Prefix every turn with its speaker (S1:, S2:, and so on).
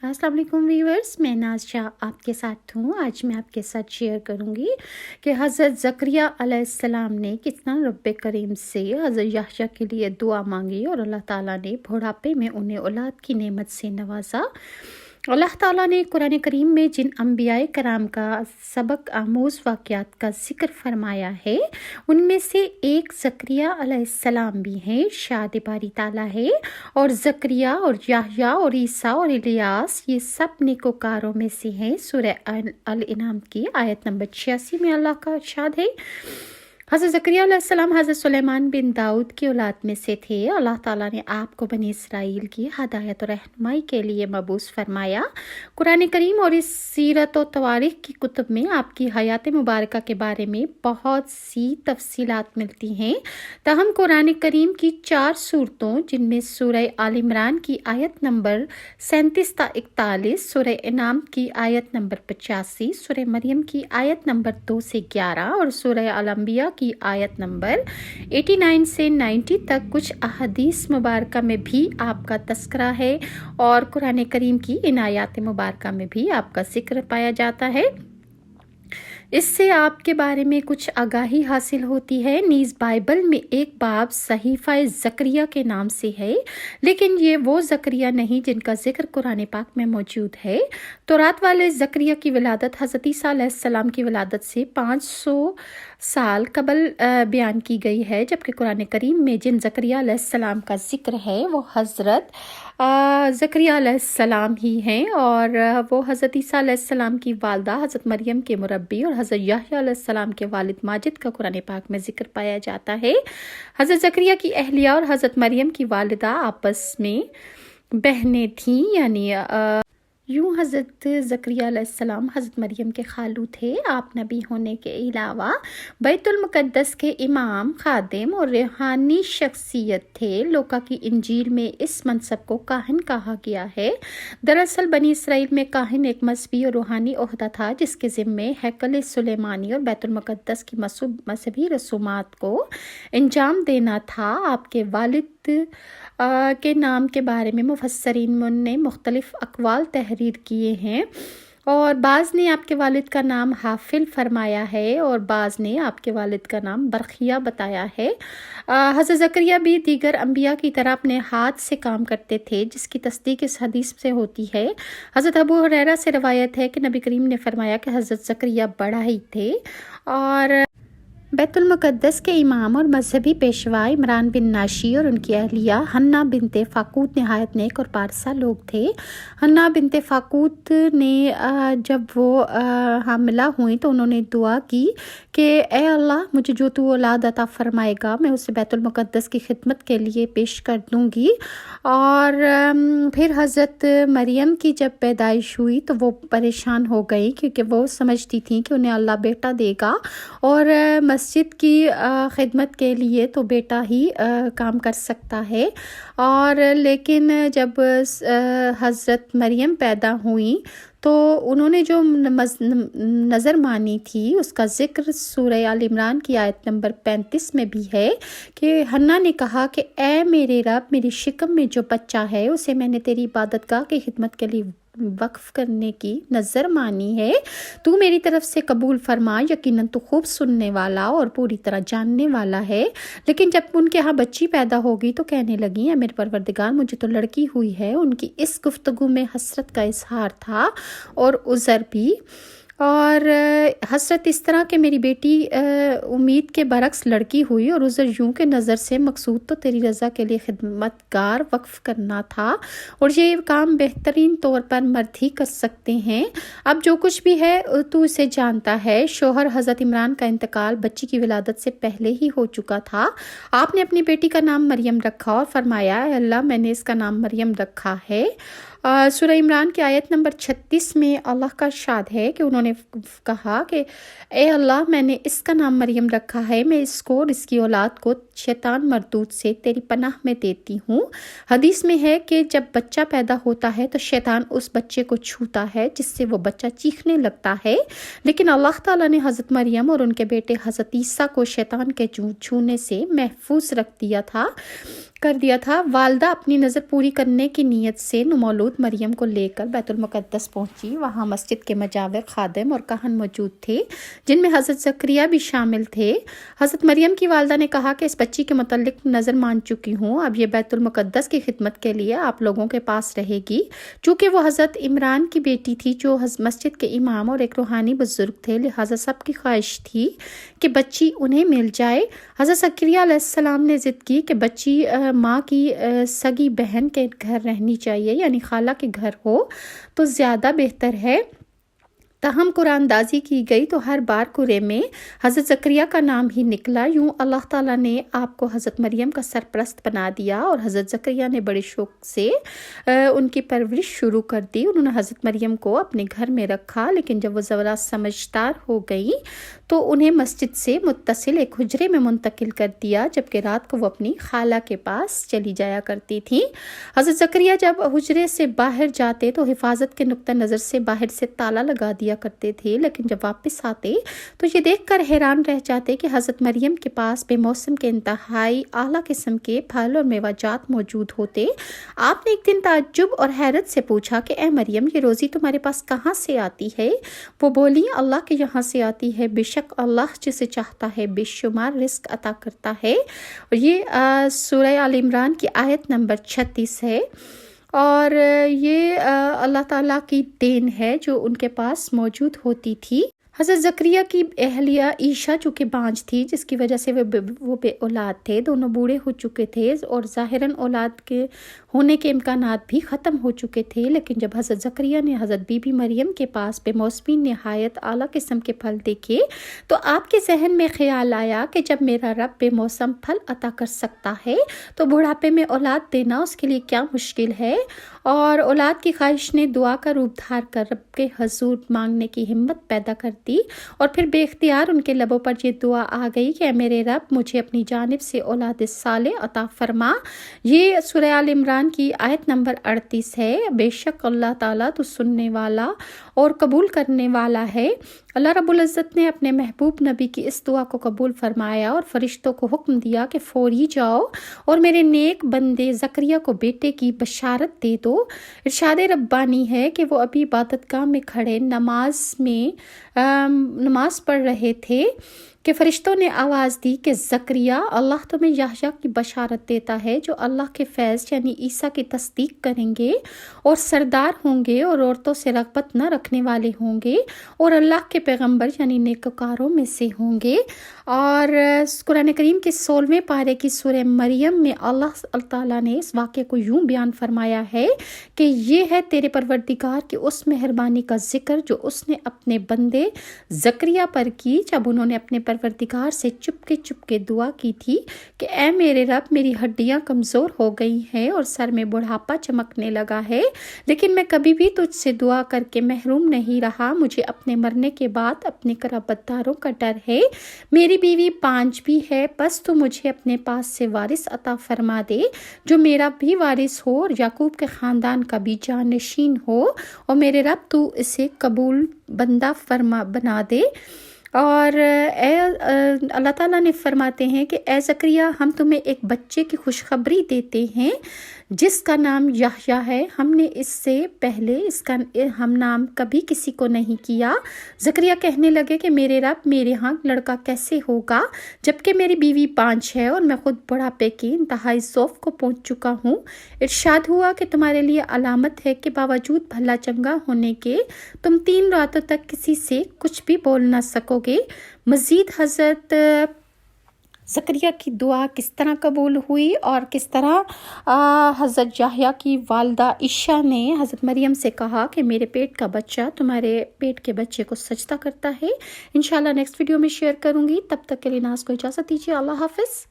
S1: अस्सलाम वालेकुम व्यूअर्स, मैं नाज शाह आपके साथ हूँ। आज मैं आपके साथ शेयर करूँगी कि हज़रत ज़करिया अलैहिस्सलाम ने कितना रब्बे करीम से हज़रत याहया के लिए दुआ मांगी और अल्लाह ताला ने बुढ़ापे में उन्हें औलाद की नेमत से नवाजा। अल्लाह ताला ने कुरान करीम में जिन अम्बियाए कराम का सबक आमोज़ वाक़यात का ज़िक्र फरमाया है, उनमें से एक ज़करिया अलैहिस्सलाम भी हैं, शाद बारी ताला है। और ज़करिया और याहया और ईसा और इलियास ये सब नेकोकारों में से हैं। सूरह अल इनाम की आयत नंबर 86 में अल्लाह का इरशाद है। हज़रत ज़करिया अलैहिस्सलाम हज़रत सुलेमान बिन दाऊद की औलाद में से थे। अल्लाह ताला ने आपको बनी इसराइल की हदायत और रहनुमाई के लिए मबूस फरमाया। कुरान करीम और इस सीरत व तवारीख़ की कुतुब में आपकी हयात मुबारका के बारे में बहुत सी तफसीलात मिलती हैं। ताहम कुरान करीम की 4 सूरतों, जिनमें सूरह आल इमरान की आयत नंबर 37 ता 41, सूरह इनाम की आयत नंबर 85, सूरह मरियम की आयत नंबर 2 से 11 और सूरह अल अंबिया की आयत नंबर 89 से 90 तक कुछ अहदीस मुबारका में भी आपका तस्करा है और कुरान करीम की इन आयात मुबारका में भी आपका जिक्र पाया जाता है। इससे आपके बारे में कुछ आगाही हासिल होती है। नीज़ बाइबल में एक बाब सहीफ़ा ज़करिया के नाम से है, लेकिन ये वो ज़करिया नहीं जिनका जिक्र कुरान पाक में मौजूद है। तौरात वाले ज़करिया की विलादत हज़रत ईसा अलैहिस्सलाम की विलादत से 500 साल कबल बयान की गई है, जबकि कुरान करीम में जिन ज़करिया अलैहिस्सलाम का जिक्र है वो हज़रत ज़करिया अलैहिस्सलाम ही हैं और वो हज़रत ईसा अलैहिस्सलाम की वालदा हज़रत मरियम के मुरब्बी और हज़रत याहया अलैहिस्सलाम के वालिद माजिद का कुरान पाक में जिक्र पाया जाता है। हज़रत ज़करिया की अहलिया और हज़रत मरियम की वालिदा आपस में बहनें थीं, यानी यूँ हज़रत ज़करिया अलैहिस्सलाम हज़रत मरियम के खालू थे। आप नबी होने के अलावा बैतुल मुक़द्दस के इमाम, खादिम और रूहानी शख्सियत थे। लूका की इंजील में इस मनसब को काहिन कहा गया है। दरअसल बनी इसराइल में काहिन एक मजहबी और रूहानी ओहदा था जिसके ज़िम्मे हैकल सुलेमानी और बैतुल मुक़द्दस की मजहबी रसूमात को अंजाम देना था। आपके वालिद के नाम के बारे में मुफस्सरीन ने मुख्तलिफ अक़वाल तहरीर किए हैं और बाज़ ने आपके वालिद का नाम हाफिल फरमाया है और बाज़ ने आपके वालिद का नाम बरखिया बताया है। हज़रत ज़करिया भी दीगर अम्बिया की तरह अपने हाथ से काम करते थे, जिसकी तस्दीक इस हदीस से होती है। हज़रत अबू हुरैरा से रवायत है कि नबी करीम ने फरमाया कि हज़रत ज़करिया बड़ा ही थे और बैतुल मुक़द्दस के इमाम और मजहबी पेशवा इमरान बिन नाशी और उनकी अहलिया हन्ना बिनते फ़ाकूत नहायत नेक और पारसा लोग थे। हन्ना बिनते फ़ाकूत ने जब वो हामिला हुई तो उन्होंने दुआ की कि ए अल्लाह, मुझे जो तू औलाद अता फ़रमाएगा मैं उसे बैतुल मुक़द्दस की खिदमत के लिए पेश कर दूँगी। और फिर हज़रत मरियम की जब पैदाइश हुई तो वो परेशान हो गई, क्योंकि वो समझती थी कि उन्हें अल्लाह बेटा देगा और मस्जिद की खिदमत के लिए तो बेटा ही काम कर सकता है। और लेकिन जब हज़रत मरियम पैदा हुई तो उन्होंने जो नज़र मानी थी उसका ज़िक्र सूरह आल इमरान की आयत नंबर 35 में भी है कि हन्ना ने कहा कि ए मेरे रब, मेरी शिकम में जो बच्चा है उसे मैंने तेरी इबादतगाह की खिदमत के लिए वक्फ करने की नज़र मानी है। तू मेरी तरफ से कबूल फरमा, यकीनन तू खूब सुनने वाला और पूरी तरह जानने वाला है। लेकिन जब उनके यहाँ बच्ची पैदा होगी तो कहने लगी, मेरे परवरदिगार, मुझे तो लड़की हुई है। उनकी इस गुफ्तगू में हसरत का इजहार था और उज़र भी, और हसरत इस तरह कि मेरी बेटी उम्मीद के बरक्स लड़की हुई, और उज़र यूँ के नज़र से मकसूद तो तेरी रज़ा के लिए खिदमतगार वक्फ करना था और ये काम बेहतरीन तौर पर मर्द ही कर सकते हैं। अब जो कुछ भी है तू इसे जानता है। शोहर हज़रत इमरान का इंतकाल बच्ची की विलादत से पहले ही हो चुका था। आपने अपनी बेटी का नाम मरियम रखा और फरमाया, अल्लाह, मैंने इसका नाम मरियम रखा है। सूरह इमरान की आयत नंबर 36 में अल्लाह का इरशाद है कि उन्होंने कहा कि ए अल्लाह, मैंने इसका नाम मरियम रखा है, मैं इसको और इसकी औलाद को शैतान मरदूद से तेरी पनाह में देती हूँ। हदीस में है कि जब बच्चा पैदा होता है तो शैतान उस बच्चे को छूता है, जिससे वो बच्चा चीखने लगता है, लेकिन अल्लाह ताला ने हज़रत मरियम और उनके बेटे हज़रत ईसा को शैतान के छूने से महफूज कर दिया था। वालदा अपनी नज़र पूरी करने की नीयत से नमौलूद حضرت مریم کو لے کر بیت المقدس پہنچی۔ وہاں مسجد کے مجاور، خادم اور کہن موجود تھے، جن میں حضرت زکریا بھی شامل تھے۔ حضرت مریم کی والدہ نے کہا کہ اس بچی کے متعلق نظر مان چکی ہوں، اب یہ بیت المقدس کی خدمت کے لیے آپ لوگوں کے پاس رہے گی۔ چونکہ وہ حضرت عمران کی بیٹی تھی جو مسجد کے امام اور ایک روحانی بزرگ تھے، لہٰذا سب کی خواہش تھی کہ بچی انہیں مل جائے۔ حضرت زکریا علیہ السلام نے ضد کی کہ بچی ماں کی سگی بہن کے گھر رہنی چاہیے، یعنی خالہ کے گھر ہو تو زیادہ بہتر ہے۔ تاہم قرآن دازی کی گئی تو ہر بار قرے میں حضرت زکریا کا نام ہی نکلا۔ یوں اللہ تعالیٰ نے آپ کو حضرت مریم کا سرپرست بنا دیا اور حضرت زکریا نے بڑے شوق سے ان کی پرورش شروع کر دی۔ انہوں نے حضرت مریم کو اپنے گھر میں رکھا، لیکن جب وہ ذرا سمجھدار ہو گئی تو انہیں مسجد سے متصل ایک حجرے میں منتقل کر دیا، جبکہ رات کو وہ اپنی خالہ کے پاس چلی جایا کرتی تھی۔ حضرت زکریا جب حجرے سے باہر جاتے تو حفاظت کے نقطہ نظر سے باہر سے تالا لگا دیا کرتے تھے، لیکن جب واپس آتے تو یہ دیکھ کر حیران رہ جاتے کہ حضرت مریم کے پاس بے موسم کے انتہائی اعلیٰ قسم کے پھل اور میوجات موجود ہوتے۔ آپ نے ایک دن تعجب اور حیرت سے پوچھا کہ اے مریم، یہ روزی تمہارے پاس کہاں سے آتی ہے؟ وہ بولی، اللہ کے یہاں سے آتی ہے، بے شک اللہ جسے چاہتا ہے بے شمار رزق عطا کرتا ہے۔ اور یہ سورہ آل عمران کی آیت نمبر 36 ہے، اور یہ اللہ تعالیٰ کی دین ہے جو ان کے پاس موجود ہوتی تھی۔ حضرت زکریا کی اہلیہ عیشا چونکہ بانجھ تھی، جس کی وجہ سے وہ بے اولاد تھے، دونوں بوڑھے ہو چکے تھے اور ظاہراً اولاد کے ہونے کے امکانات بھی ختم ہو چکے تھے۔ لیکن جب حضرت زکریا نے حضرت بی بی مریم کے پاس بے موسمی نہایت اعلیٰ قسم کے پھل دیکھے تو آپ کے ذہن میں خیال آیا کہ جب میرا رب بے موسم پھل عطا کر سکتا ہے تو بڑھاپے میں اولاد دینا اس کے لیے کیا مشکل ہے، اور اولاد کی خواہش نے دعا کا روپ دھار کر رب کے حضور مانگنے کی ہمت پیدا کر دی، اور پھر بے اختیار ان کے لبوں پر یہ دعا آ گئی کہ اے میرے رب، مجھے اپنی جانب سے اولاد صالح عطا فرما۔ یہ سورہ آل عمران کی آیت نمبر 38 ہے۔ بے شک اللہ تعالیٰ تو سننے والا اور قبول کرنے والا ہے۔ اللہ رب العزت نے اپنے محبوب نبی کی اس دعا کو قبول فرمایا اور فرشتوں کو حکم دیا کہ فوری جاؤ اور میرے نیک بندے زکریا کو بیٹے کی بشارت دے دو۔ ارشاد ربانی ہے کہ وہ ابھی عبادت گاہ میں کھڑے نماز پڑھ رہے تھے کہ فرشتوں نے آواز دی کہ زکریا، اللہ تمہیں یحییٰ کی بشارت دیتا ہے جو اللہ کے فیض یعنی عیسیٰ کی تصدیق کریں گے اور سردار ہوں گے اور عورتوں سے رغبت نہ رکھنے والے ہوں گے اور اللہ کے پیغمبر یعنی نیکوکاروں میں سے ہوں گے۔ اور قرآن کریم کے 16ویں پارے کی سورہ مریم میں اللہ تعالیٰ نے اس واقعے کو یوں بیان فرمایا ہے کہ یہ ہے تیرے پروردگار کی اس مہربانی کا ذکر جو اس نے اپنے بندے زکریا پر کی جب انہوں نے اپنے پروردگار سے چپکے دعا کی تھی کہ اے میرے رب، میری ہڈیاں کمزور ہو گئی ہیں اور سر میں بڑھاپا چمکنے لگا ہے، لیکن میں کبھی بھی تجھ سے دعا کر کے محروم نہیں رہا۔ مجھے اپنے مرنے کے بعد اپنے قرابت داروں کا ڈر ہے، میری بیوی پانچ بھی ہے، بس تو مجھے اپنے پاس سے وارث عطا فرما دے جو میرا بھی وارث ہو اور یعقوب کے خاندان کا بھی جانشین ہو، اور میرے رب تو اسے قبول بندہ بنا دے۔ اور اللہ تعالیٰ نے فرماتے ہیں کہ اے زکریا، ہم تمہیں ایک بچے کی خوشخبری دیتے ہیں جس کا نام یحییٰ ہے۔ ہم نے اس سے پہلے اس کا ہم نام کبھی کسی کو نہیں کیا۔ زکریا کہنے لگے کہ میرے رب، میرے ہاں لڑکا کیسے ہوگا جبکہ میری بیوی پانچ ہے اور میں خود بڑھاپے کی انتہائی ذوف کو پہنچ چکا ہوں۔ ارشاد ہوا کہ تمہارے لیے علامت ہے کہ باوجود بھلا چنگا ہونے کے تم 3 راتوں تک کسی سے کچھ بھی بول نہ سکو گے۔ مزید حضرت زکریا کی دعا کس طرح قبول ہوئی اور کس طرح حضرت یحییٰ کی والدہ عیشا نے حضرت مریم سے کہا کہ میرے پیٹ کا بچہ تمہارے پیٹ کے بچے کو سجدہ کرتا ہے، انشاءاللہ نیکسٹ ویڈیو میں شیئر کروں گی۔ تب تک کے لیے ناز کو اجازت دیجیے۔ اللہ حافظ۔